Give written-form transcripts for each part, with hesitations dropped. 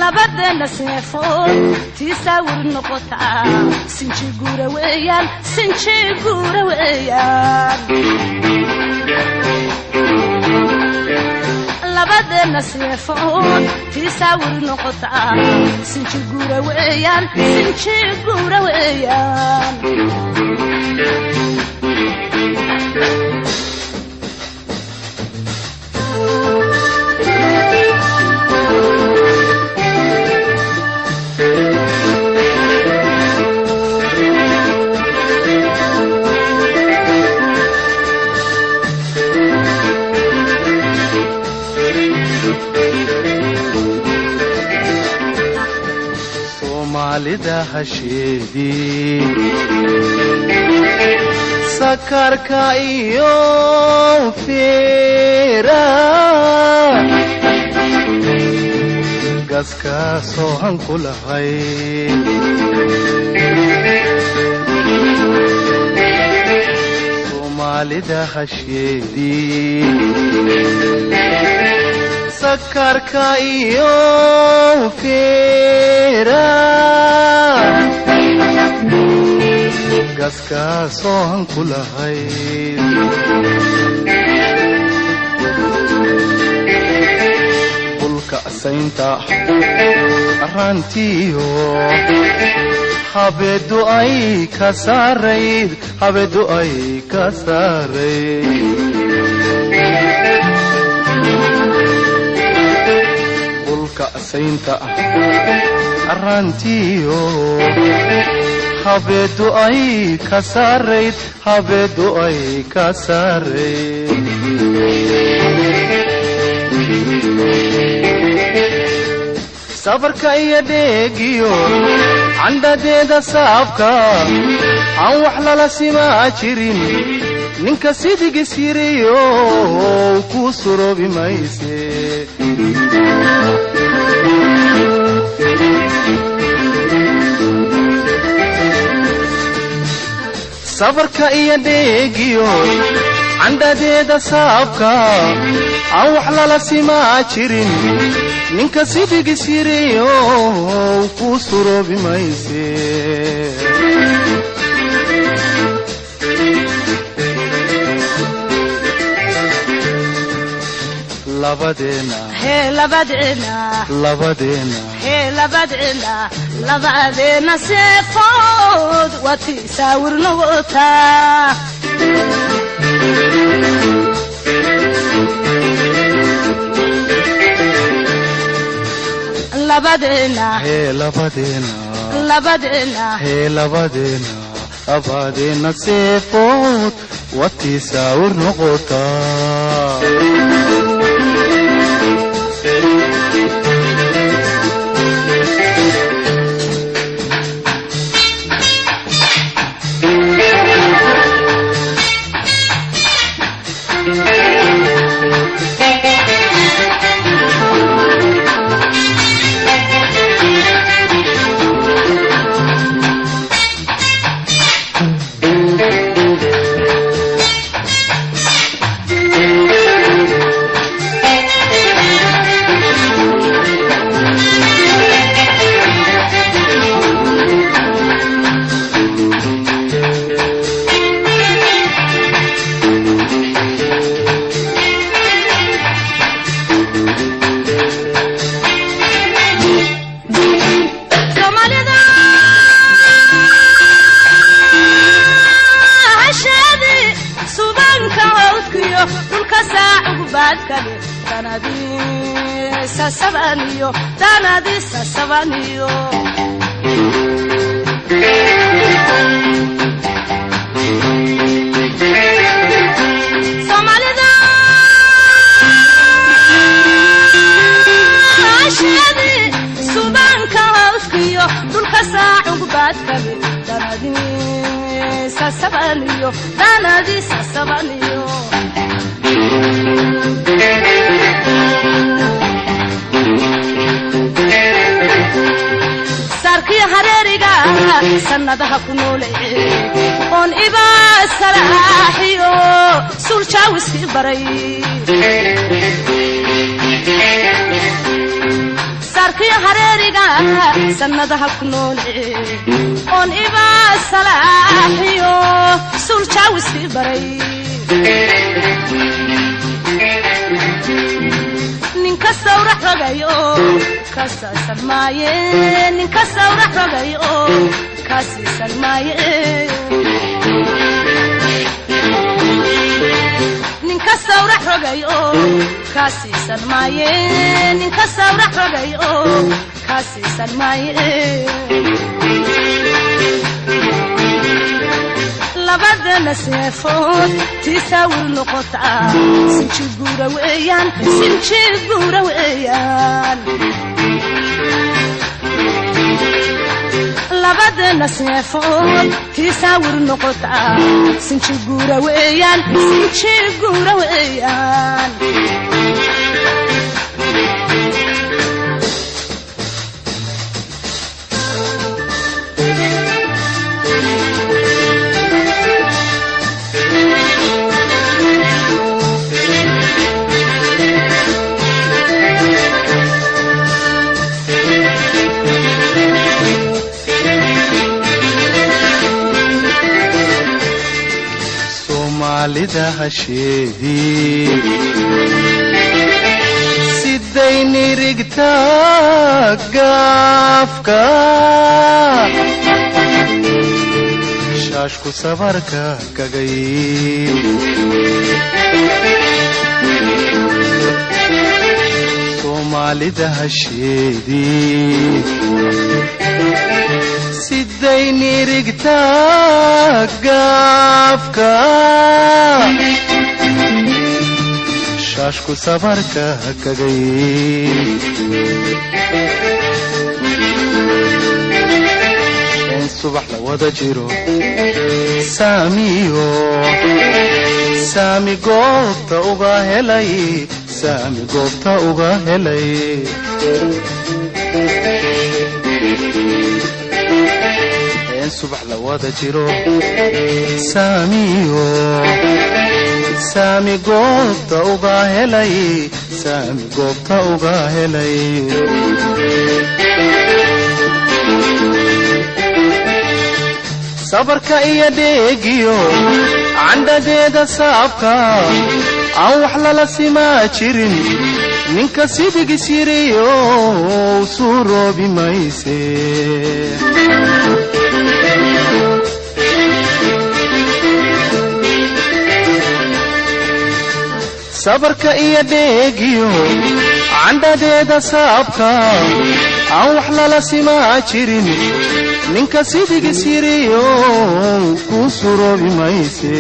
labadena seefood tisawir noqotaa sinji guura weeyaan labadena seefood tisawir noqotaa sinji guura weeyaan Somalida hashidi sakarka iyo fira gaska sohan kulahay Somalida hashidi sakarka iyo fira gaska sohan kulahay bulka saynta arantiyo habedu ay kasarayd saynta arantiyo habedu ay kasarayd sabarka iyo dheegiyo candadeeda saabka aan wax lala simaa jirin ninka sidigis yiriyo ku suroobi mayse sabarka iyo dheegiyo candadeeda saabka aan wax lala simaa jirin ninka sidigis yiriyo ku suroobi mayse labadeena hee labadeena labadeena hee labadeena labadeena seefood watii saawirna wataa labadeena hee labadeena labadeena hee labadeena labadeena seefood watii saawir noqotaa sanadaha ku noolee on ibaa salaaxiyo sulchaawiski baray sarkiyo hareeriga sanadaha ku noolee on ibaa salaaxiyo sulchaawiski baray ninka sawra xogayo kasaasan maaye ninka sawra xogayo kasaasan maaye ninka sawra xogayo kasaasan maaye ninka sawra xogayo kasaasan maaye labadana seefood tisawir noqotaa sinjiguura weeyaan labadana seefood tisawir noqotaa sinjiguura weeyaan soomaalida hasheedii sidayni rigtaa gaafka shaashku sabarka kagay soomaalida hasheedii sidayni rigtaa gaafka shaashku sabarka kagay in subax la wada jiro saami goobta uga helay saami goobta uga helay subax la wada jiro saami goobta uga helay saami goobta uga helay sabarka iyo dheegiyo candhadeeda saabka aan wax lala simaa jirin ninka sidigis yiriyo suuroobi mayse sabarka iyo dheegiyo candhadeeda saabka aan wax lala simaa jirin ninka sidigis yiriyo kuu suroobi mayse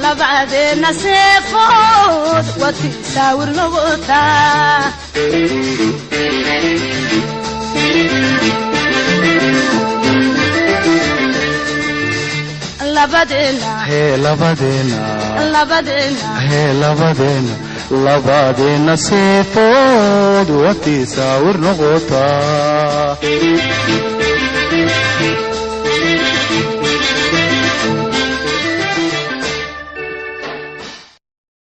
labadeena seefood wati saawir noqotaa labadeena seefood wati saawir noqotaa